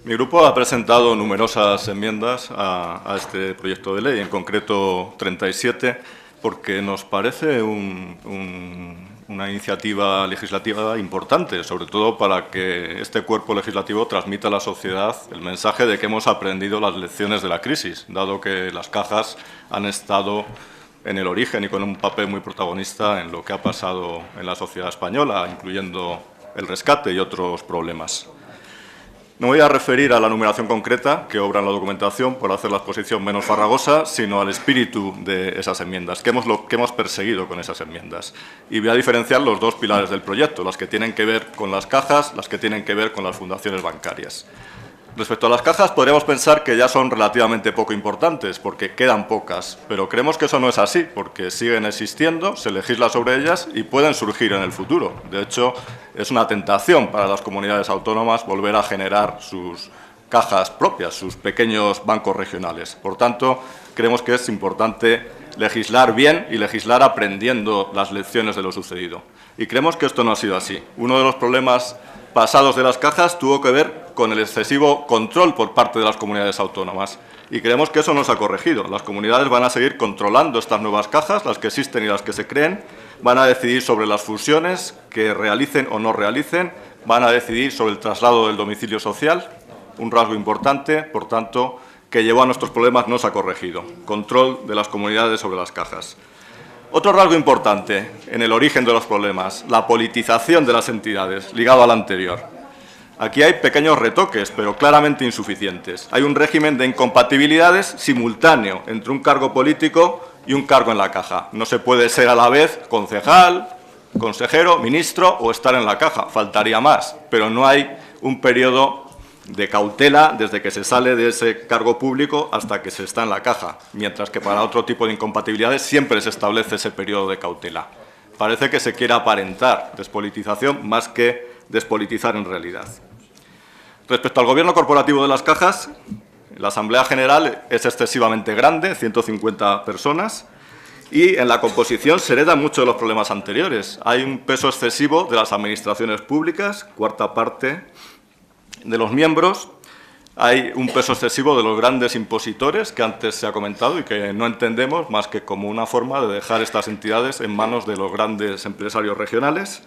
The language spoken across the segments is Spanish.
Mi grupo ha presentado numerosas enmiendas a este proyecto de ley, en concreto 37, porque nos parece una iniciativa legislativa importante, sobre todo para que este cuerpo legislativo transmita a la sociedad el mensaje de que hemos aprendido las lecciones de la crisis, dado que las cajas han estado en el origen y con un papel muy protagonista en lo que ha pasado en la sociedad española, incluyendo el rescate y otros problemas. No voy a referir a la numeración concreta que obra en la documentación por hacer la exposición menos farragosa, sino al espíritu de esas enmiendas, que hemos perseguido con esas enmiendas. Y voy a diferenciar los dos pilares del proyecto, las que tienen que ver con las cajas, las que tienen que ver con las fundaciones bancarias. Respecto a las cajas, podríamos pensar que ya son relativamente poco importantes, porque quedan pocas, pero creemos que eso no es así, porque siguen existiendo, se legisla sobre ellas y pueden surgir en el futuro. De hecho, es una tentación para las comunidades autónomas volver a generar sus cajas propias, sus pequeños bancos regionales. Por tanto, creemos que es importante legislar bien y legislar aprendiendo las lecciones de lo sucedido. Y creemos que esto no ha sido así. Uno de los problemas pasados de las cajas tuvo que ver con el excesivo control por parte de las comunidades autónomas. Y creemos que eso no se ha corregido. Las comunidades van a seguir controlando estas nuevas cajas, las que existen y las que se creen, van a decidir sobre las fusiones que realicen o no realicen, van a decidir sobre el traslado del domicilio social, un rasgo importante, por tanto, que llevó a nuestros problemas no se ha corregido. Control de las comunidades sobre las cajas. Otro rasgo importante en el origen de los problemas, la politización de las entidades, ligado al anterior. Aquí hay pequeños retoques, pero claramente insuficientes. Hay un régimen de incompatibilidades simultáneo entre un cargo político y un cargo en la caja. No se puede ser a la vez concejal, consejero, ministro o estar en la caja. Faltaría más, pero no hay un periodo de cautela desde que se sale de ese cargo público hasta que se está en la caja, mientras que para otro tipo de incompatibilidades siempre se establece ese periodo de cautela. Parece que se quiere aparentar despolitización más que despolitizar en realidad. Respecto al gobierno corporativo de las cajas, la Asamblea General es excesivamente grande, 150 personas, y en la composición se heredan muchos de los problemas anteriores. Hay un peso excesivo de las administraciones públicas, cuarta parte de los miembros, hay un peso excesivo de los grandes impositores, que antes se ha comentado y que no entendemos más que como una forma de dejar estas entidades en manos de los grandes empresarios regionales.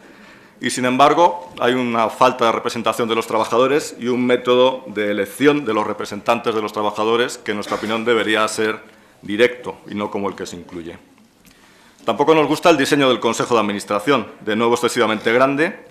Y, sin embargo, hay una falta de representación de los trabajadores y un método de elección de los representantes de los trabajadores que, en nuestra opinión, debería ser directo y no como el que se incluye. Tampoco nos gusta el diseño del Consejo de Administración, de nuevo excesivamente grande,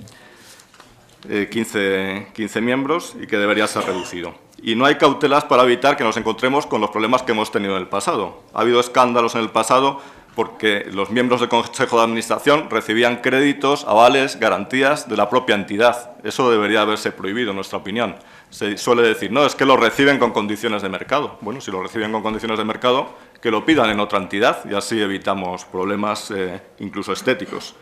15 miembros, y que debería ser reducido. Y no hay cautelas para evitar que nos encontremos con los problemas que hemos tenido en el pasado. Ha habido escándalos en el pasado porque los miembros del Consejo de Administración recibían créditos, avales, garantías de la propia entidad. Eso debería haberse prohibido, en nuestra opinión. Se suele decir, no, es que lo reciben con condiciones de mercado. Bueno, si lo reciben con condiciones de mercado, que lo pidan en otra entidad y así evitamos problemas incluso estéticos.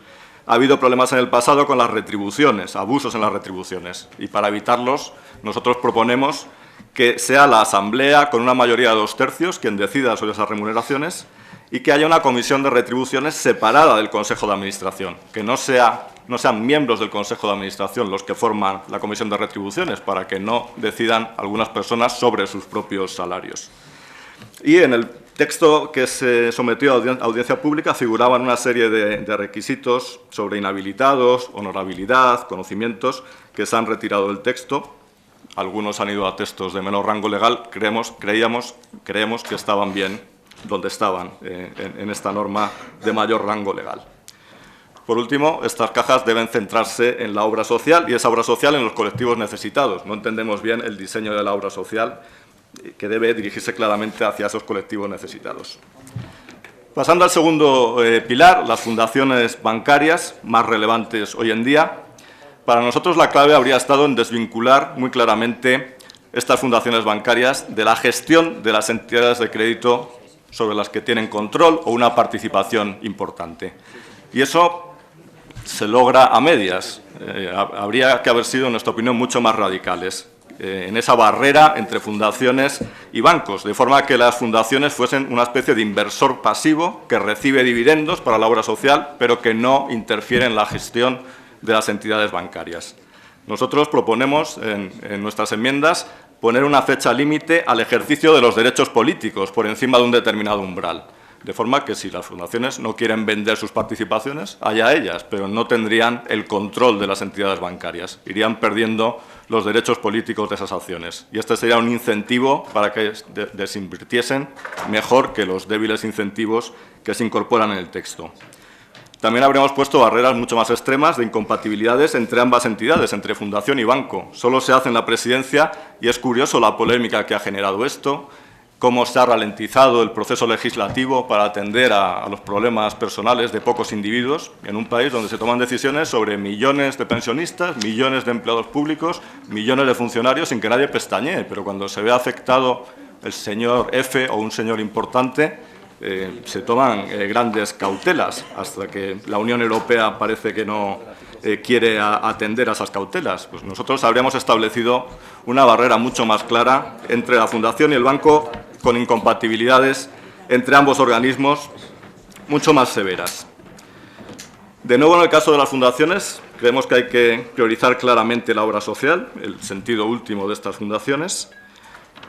Ha habido problemas en el pasado con las retribuciones, abusos en las retribuciones, y para evitarlos nosotros proponemos que sea la Asamblea, con una mayoría de 2/3, quien decida sobre esas remuneraciones y que haya una comisión de retribuciones separada del Consejo de Administración, que no sean miembros del Consejo de Administración los que forman la comisión de retribuciones, para que no decidan algunas personas sobre sus propios salarios. Y en el texto que se sometió a audiencia pública figuraban una serie de requisitos sobre inhabilitados, honorabilidad, conocimientos, que se han retirado del texto. Algunos han ido a textos de menor rango legal. Creemos que estaban bien donde estaban en esta norma de mayor rango legal. Por último, estas cajas deben centrarse en la obra social, y esa obra social en los colectivos necesitados. No entendemos bien el diseño de la obra social, que debe dirigirse claramente hacia esos colectivos necesitados. Pasando al segundo pilar, las fundaciones bancarias más relevantes hoy en día. Para nosotros la clave habría estado en desvincular muy claramente estas fundaciones bancarias de la gestión de las entidades de crédito sobre las que tienen control o una participación importante. Y eso se logra a medias. Habría que haber sido, en nuestra opinión, mucho más radicales en esa barrera entre fundaciones y bancos, de forma que las fundaciones fuesen una especie de inversor pasivo que recibe dividendos para la obra social, pero que no interfiere en la gestión de las entidades bancarias. Nosotros proponemos en nuestras enmiendas poner una fecha límite al ejercicio de los derechos políticos por encima de un determinado umbral. De forma que si las fundaciones no quieren vender sus participaciones, allá ellas, pero no tendrían el control de las entidades bancarias. Irían perdiendo los derechos políticos de esas acciones. Y este sería un incentivo para que desinvirtiesen mejor que los débiles incentivos que se incorporan en el texto. También habríamos puesto barreras mucho más extremas de incompatibilidades entre ambas entidades, entre fundación y banco. Solo se hace en la presidencia y es curioso la polémica que ha generado esto, cómo se ha ralentizado el proceso legislativo para atender a los problemas personales de pocos individuos en un país donde se toman decisiones sobre millones de pensionistas, millones de empleados públicos, millones de funcionarios sin que nadie pestañee. Pero cuando se ve afectado el señor F o un señor importante, se toman grandes cautelas hasta que la Unión Europea parece que no quiere atender a esas cautelas. Pues nosotros habríamos establecido una barrera mucho más clara entre la Fundación y el banco, con incompatibilidades entre ambos organismos mucho más severas. De nuevo, en el caso de las fundaciones, creemos que hay que priorizar claramente la obra social, el sentido último de estas fundaciones,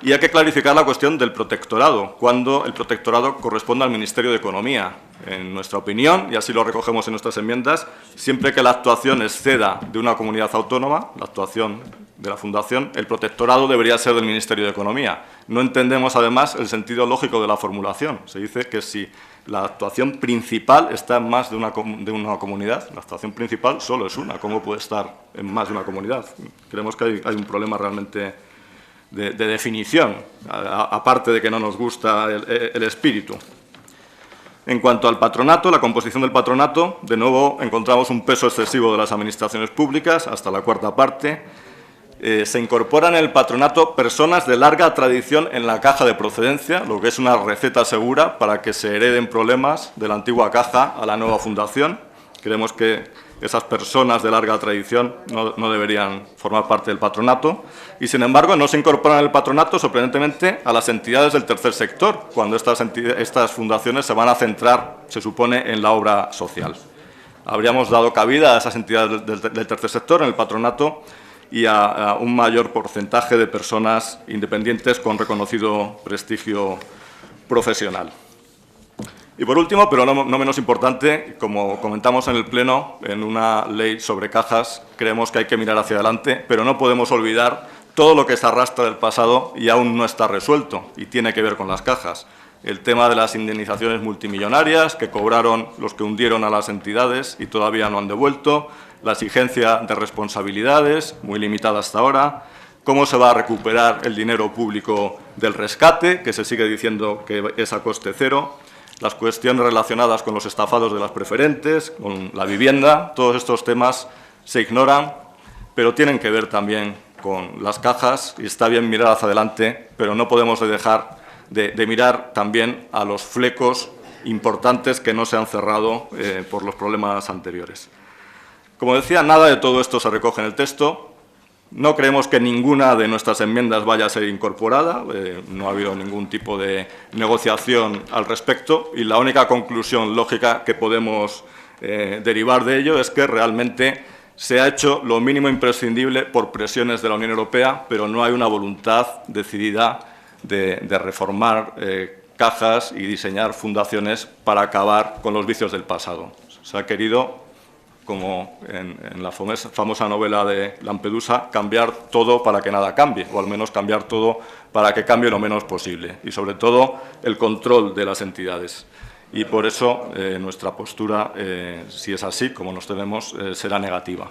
y hay que clarificar la cuestión del protectorado, cuando el protectorado corresponde al Ministerio de Economía. En nuestra opinión, y así lo recogemos en nuestras enmiendas, siempre que la actuación exceda de una comunidad autónoma, la actuación de la Fundación, el protectorado debería ser del Ministerio de Economía. No entendemos, además, el sentido lógico de la formulación. Se dice que si la actuación principal está en más de una comunidad, la actuación principal solo es una. ¿Cómo puede estar en más de una comunidad? Creemos que hay un problema realmente de definición, aparte de que no nos gusta el espíritu. En cuanto al patronato, la composición del patronato, de nuevo encontramos un peso excesivo de las administraciones públicas, hasta la cuarta parte. Se incorporan en el patronato personas de larga tradición en la caja de procedencia, lo que es una receta segura para que se hereden problemas de la antigua caja a la nueva fundación. Creemos que esas personas de larga tradición no deberían formar parte del patronato y, sin embargo, no se incorporan en el patronato, sorprendentemente, a las entidades del tercer sector, cuando estas fundaciones se van a centrar, se supone, en la obra social. Habríamos dado cabida a esas entidades del tercer sector en el patronato y a un mayor porcentaje de personas independientes con reconocido prestigio profesional. Y por último, pero no menos importante, como comentamos en el Pleno, en una ley sobre cajas, creemos que hay que mirar hacia adelante, pero no podemos olvidar todo lo que se arrastra del pasado y aún no está resuelto, y tiene que ver con las cajas. El tema de las indemnizaciones multimillonarias que cobraron los que hundieron a las entidades y todavía no han devuelto, la exigencia de responsabilidades, muy limitada hasta ahora, cómo se va a recuperar el dinero público del rescate, que se sigue diciendo que es a coste cero, las cuestiones relacionadas con los estafados de las preferentes, con la vivienda. Todos estos temas se ignoran, pero tienen que ver también con las cajas, y está bien mirar hacia adelante, pero no podemos dejar de mirar también a los flecos importantes que no se han cerrado por los problemas anteriores. Como decía, nada de todo esto se recoge en el texto. No creemos que ninguna de nuestras enmiendas vaya a ser incorporada, no ha habido ningún tipo de negociación al respecto y la única conclusión lógica que podemos derivar de ello es que realmente se ha hecho lo mínimo imprescindible por presiones de la Unión Europea, pero no hay una voluntad decidida de reformar cajas y diseñar fundaciones para acabar con los vicios del pasado. Se ha querido, como en la famosa novela de Lampedusa, cambiar todo para que nada cambie, o al menos cambiar todo para que cambie lo menos posible, y sobre todo el control de las entidades. Y por eso nuestra postura, si es así, como nos tenemos, será negativa.